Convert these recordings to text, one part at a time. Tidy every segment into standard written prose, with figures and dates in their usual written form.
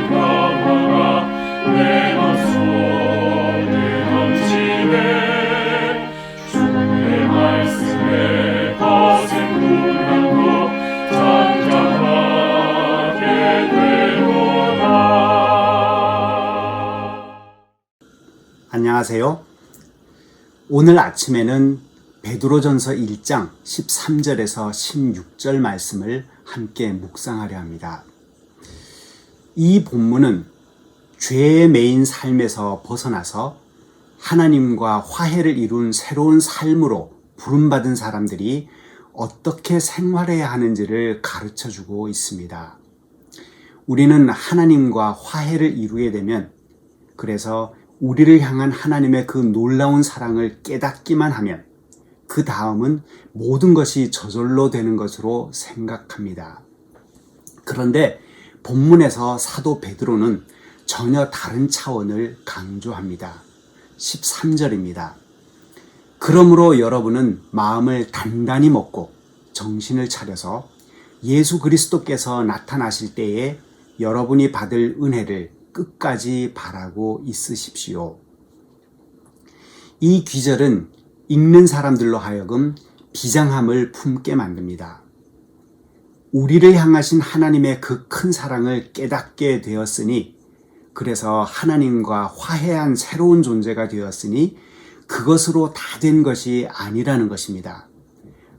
평화가 내 맘속에 넘치네. 주의 말씀에 거센 불안도 잠잠하게 되도다. 안녕하세요. 오늘 아침에는 베드로전서 1장 13절에서 16절 말씀을 함께 묵상하려 합니다. 이 본문은 죄에 매인 삶에서 벗어나서 하나님과 화해를 이룬 새로운 삶으로 부름받은 사람들이 어떻게 생활해야 하는지를 가르쳐주고 있습니다. 우리는 하나님과 화해를 이루게 되면, 그래서 우리를 향한 하나님의 그 놀라운 사랑을 깨닫기만 하면 그 다음은 모든 것이 저절로 되는 것으로 생각합니다. 그런데 본문에서 사도 베드로는 전혀 다른 차원을 강조합니다. 13절입니다. 그러므로 여러분은 마음을 단단히 먹고 정신을 차려서 예수 그리스도께서 나타나실 때에 여러분이 받을 은혜를 끝까지 바라고 있으십시오. 이 귀절은 읽는 사람들로 하여금 비장함을 품게 만듭니다. 우리를 향하신 하나님의 그 큰 사랑을 깨닫게 되었으니, 그래서 하나님과 화해한 새로운 존재가 되었으니 그것으로 다 된 것이 아니라는 것입니다.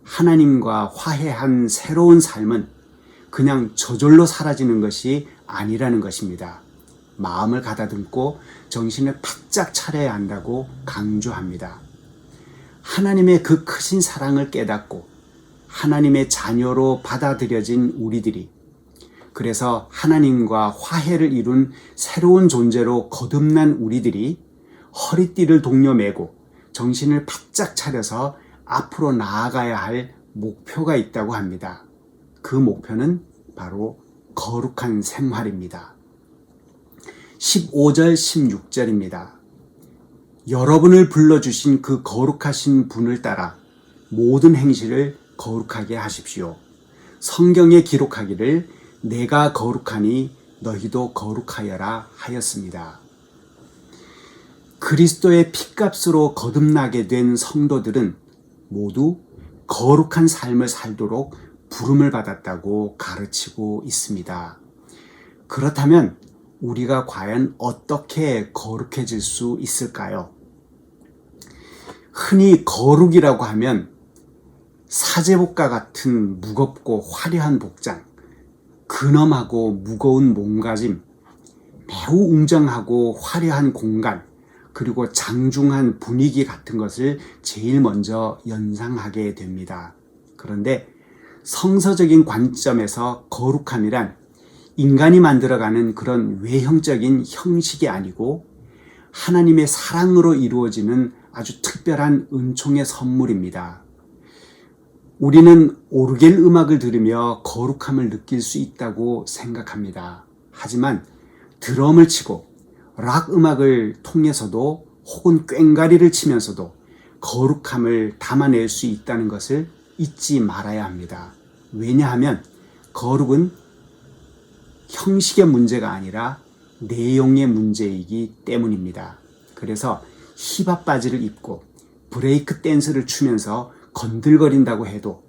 하나님과 화해한 새로운 삶은 그냥 저절로 사라지는 것이 아니라는 것입니다. 마음을 가다듬고 정신을 바짝 차려야 한다고 강조합니다. 하나님의 그 크신 사랑을 깨닫고 하나님의 자녀로 받아들여진 우리들이, 그래서 하나님과 화해를 이룬 새로운 존재로 거듭난 우리들이 허리띠를 동여매고 정신을 바짝 차려서 앞으로 나아가야 할 목표가 있다고 합니다. 그 목표는 바로 거룩한 생활입니다. 15절 16절입니다. 여러분을 불러주신 그 거룩하신 분을 따라 모든 행실을 거룩하게 하십시오. 성경에 기록하기를 내가 거룩하니 너희도 거룩하여라 하였습니다. 그리스도의 핏값으로 거듭나게 된 성도들은 모두 거룩한 삶을 살도록 부름을 받았다고 가르치고 있습니다. 그렇다면 우리가 과연 어떻게 거룩해질 수 있을까요? 흔히 거룩이라고 하면 사제복과 같은 무겁고 화려한 복장, 근엄하고 무거운 몸가짐, 매우 웅장하고 화려한 공간, 그리고 장중한 분위기 같은 것을 제일 먼저 연상하게 됩니다. 그런데 성서적인 관점에서 거룩함이란 인간이 만들어가는 그런 외형적인 형식이 아니고 하나님의 사랑으로 이루어지는 아주 특별한 은총의 선물입니다. 우리는 오르겔 음악을 들으며 거룩함을 느낄 수 있다고 생각합니다. 하지만 드럼을 치고 락 음악을 통해서도 혹은 꽹과리를 치면서도 거룩함을 담아낼 수 있다는 것을 잊지 말아야 합니다. 왜냐하면 거룩은 형식의 문제가 아니라 내용의 문제이기 때문입니다. 그래서 힙합 바지를 입고 브레이크 댄스를 추면서 건들거린다고 해도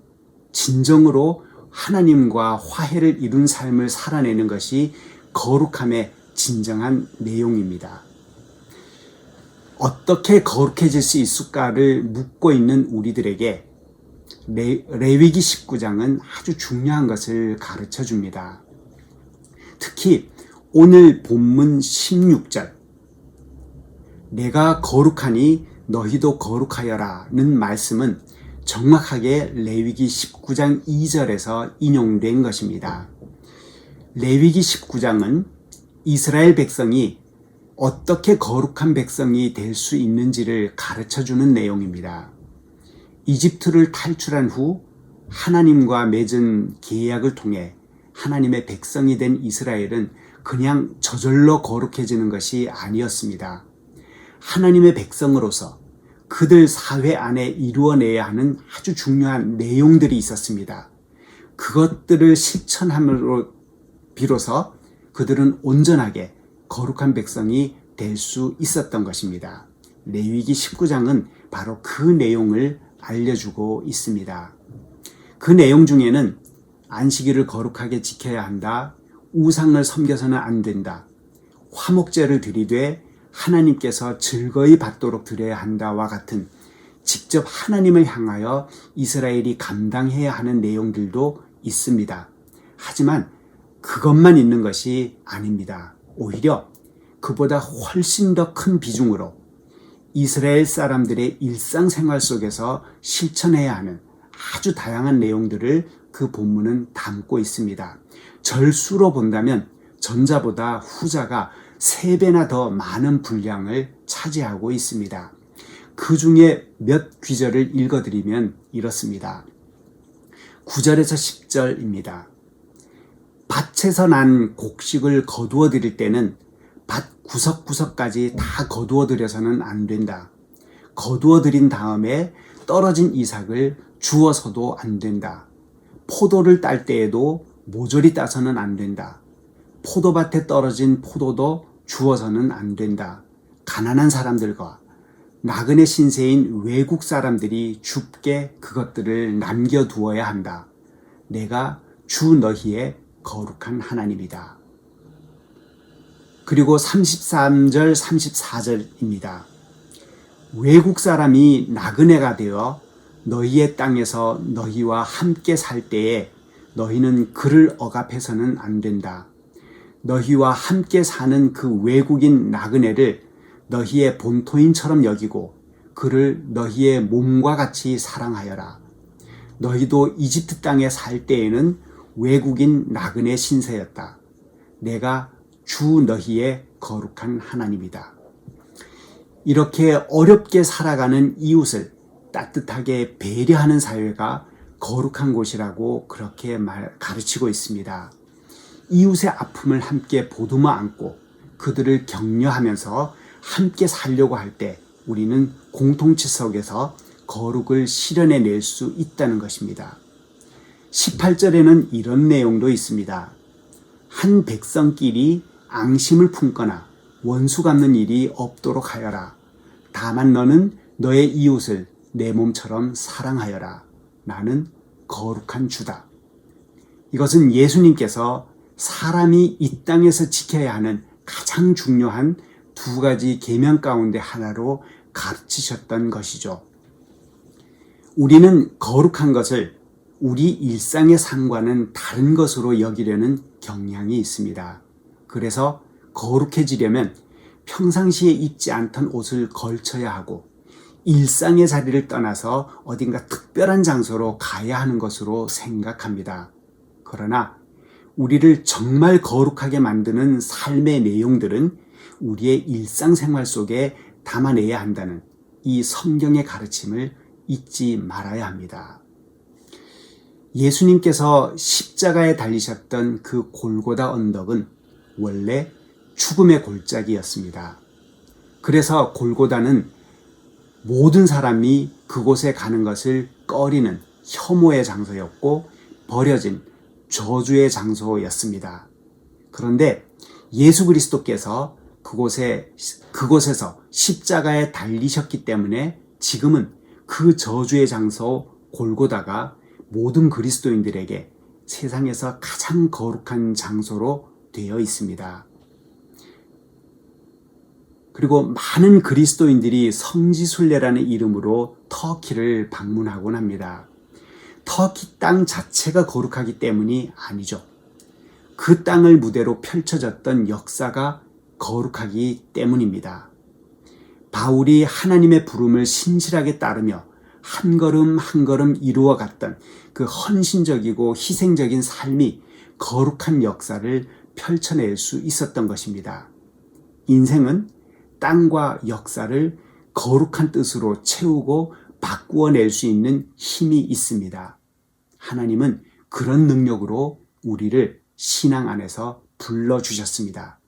진정으로 하나님과 화해를 이룬 삶을 살아내는 것이 거룩함의 진정한 내용입니다. 어떻게 거룩해질 수 있을까를 묻고 있는 우리들에게 레위기 19장은 아주 중요한 것을 가르쳐 줍니다. 특히 오늘 본문 16절, 내가 거룩하니 너희도 거룩하여라는 말씀은 정확하게 레위기 19장 2절에서 인용된 것입니다. 레위기 19장은 이스라엘 백성이 어떻게 거룩한 백성이 될 수 있는지를 가르쳐주는 내용입니다. 이집트를 탈출한 후 하나님과 맺은 계약을 통해 하나님의 백성이 된 이스라엘은 그냥 저절로 거룩해지는 것이 아니었습니다. 하나님의 백성으로서 그들 사회 안에 이루어내야 하는 아주 중요한 내용들이 있었습니다. 그것들을 실천함으로 비로소 그들은 온전하게 거룩한 백성이 될 수 있었던 것입니다. 레위기 19장은 바로 그 내용을 알려주고 있습니다. 그 내용 중에는 안식일을 거룩하게 지켜야 한다, 우상을 섬겨서는 안 된다, 화목제를 드리되 하나님께서 즐거이 받도록 드려야 한다와 같은 직접 하나님을 향하여 이스라엘이 감당해야 하는 내용들도 있습니다. 하지만 그것만 있는 것이 아닙니다. 오히려 그보다 훨씬 더 큰 비중으로 이스라엘 사람들의 일상생활 속에서 실천해야 하는 아주 다양한 내용들을 그 본문은 담고 있습니다. 절수로 본다면 전자보다 후자가 3배나 더 많은 분량을 차지하고 있습니다. 그 중에 몇 귀절을 읽어드리면 이렇습니다. 9절에서 10절입니다. 밭에서 난 곡식을 거두어 드릴 때는 밭 구석구석까지 다 거두어 들여서는 안 된다. 거두어 들인 다음에 떨어진 이삭을 주워서도 안 된다. 포도를 딸 때에도 모조리 따서는 안 된다. 포도밭에 떨어진 포도도 주워서는 안 된다. 가난한 사람들과 나그네 신세인 외국 사람들이 줍게 그것들을 남겨두어야 한다. 내가 주 너희의 거룩한 하나님이다. 그리고 33절, 34절입니다. 외국 사람이 나그네가 되어 너희의 땅에서 너희와 함께 살 때에 너희는 그를 억압해서는 안 된다. 너희와 함께 사는 그 외국인 나그네를 너희의 본토인처럼 여기고 그를 너희의 몸과 같이 사랑하여라. 너희도 이집트 땅에 살 때에는 외국인 나그네 신세였다. 내가 주 너희의 거룩한 하나님이다. 이렇게 어렵게 살아가는 이웃을 따뜻하게 배려하는 사회가 거룩한 곳이라고 그렇게 가르치고 있습니다. 이웃의 아픔을 함께 보듬어 안고 그들을 격려하면서 함께 살려고 할 때 우리는 공동체 속에서 거룩을 실현해낼 수 있다는 것입니다. 18절에는 이런 내용도 있습니다. 한 백성끼리 앙심을 품거나 원수 갚는 일이 없도록 하여라. 다만 너는 너의 이웃을 내 몸처럼 사랑하여라. 나는 거룩한 주다. 이것은 예수님께서 사람이 이 땅에서 지켜야 하는 가장 중요한 2가지 계명 가운데 하나로 가르치셨던 것이죠. 우리는 거룩한 것을 우리 일상의 삶과는 다른 것으로 여기려는 경향이 있습니다. 그래서 거룩해지려면 평상시에 입지 않던 옷을 걸쳐야 하고 일상의 자리를 떠나서 어딘가 특별한 장소로 가야 하는 것으로 생각합니다. 그러나 우리를 정말 거룩하게 만드는 삶의 내용들은 우리의 일상생활 속에 담아내야 한다는 이 성경의 가르침을 잊지 말아야 합니다. 예수님께서 십자가에 달리셨던 그 골고다 언덕은 원래 죽음의 골짜기였습니다. 그래서 골고다는 모든 사람이 그곳에 가는 것을 꺼리는 혐오의 장소였고 버려진 저주의 장소였습니다. 그런데 예수 그리스도께서 그곳에서 십자가에 달리셨기 때문에 지금은 그 저주의 장소 골고다가 모든 그리스도인들에게 세상에서 가장 거룩한 장소로 되어 있습니다. 그리고 많은 그리스도인들이 성지순례라는 이름으로 터키를 방문하곤 합니다. 터키 땅 자체가 거룩하기 때문이 아니죠. 그 땅을 무대로 펼쳐졌던 역사가 거룩하기 때문입니다. 바울이 하나님의 부름을 신실하게 따르며 한 걸음 한 걸음 이루어갔던 그 헌신적이고 희생적인 삶이 거룩한 역사를 펼쳐낼 수 있었던 것입니다. 인생은 땅과 역사를 거룩한 뜻으로 채우고 바꾸어낼 수 있는 힘이 있습니다. 하나님은 그런 능력으로 우리를 신앙 안에서 불러주셨습니다.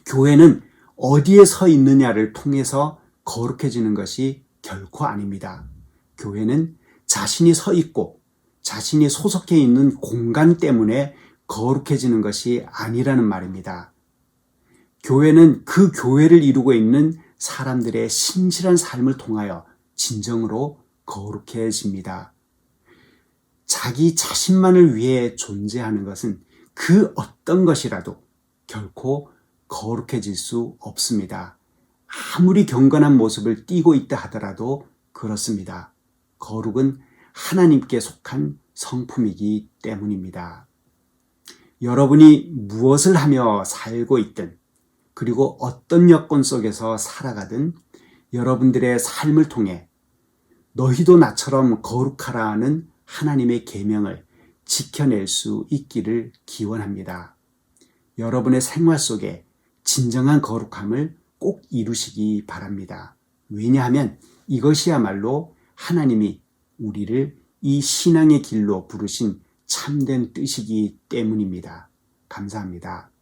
교회는 어디에 서 있느냐를 통해서 거룩해지는 것이 결코 아닙니다. 교회는 자신이 서 있고 자신이 소속해 있는 공간 때문에 거룩해지는 것이 아니라는 말입니다. 교회는 그 교회를 이루고 있는 사람들의 신실한 삶을 통하여 진정으로 거룩해집니다. 자기 자신만을 위해 존재하는 것은 그 어떤 것이라도 결코 거룩해질 수 없습니다. 아무리 경건한 모습을 띠고 있다 하더라도 그렇습니다. 거룩은 하나님께 속한 성품이기 때문입니다. 여러분이 무엇을 하며 살고 있든 그리고 어떤 여건 속에서 살아가든 여러분들의 삶을 통해 너희도 나처럼 거룩하라는 하나님의 계명을 지켜낼 수 있기를 기원합니다. 여러분의 생활 속에 진정한 거룩함을 꼭 이루시기 바랍니다. 왜냐하면 이것이야말로 하나님이 우리를 이 신앙의 길로 부르신 참된 뜻이기 때문입니다. 감사합니다.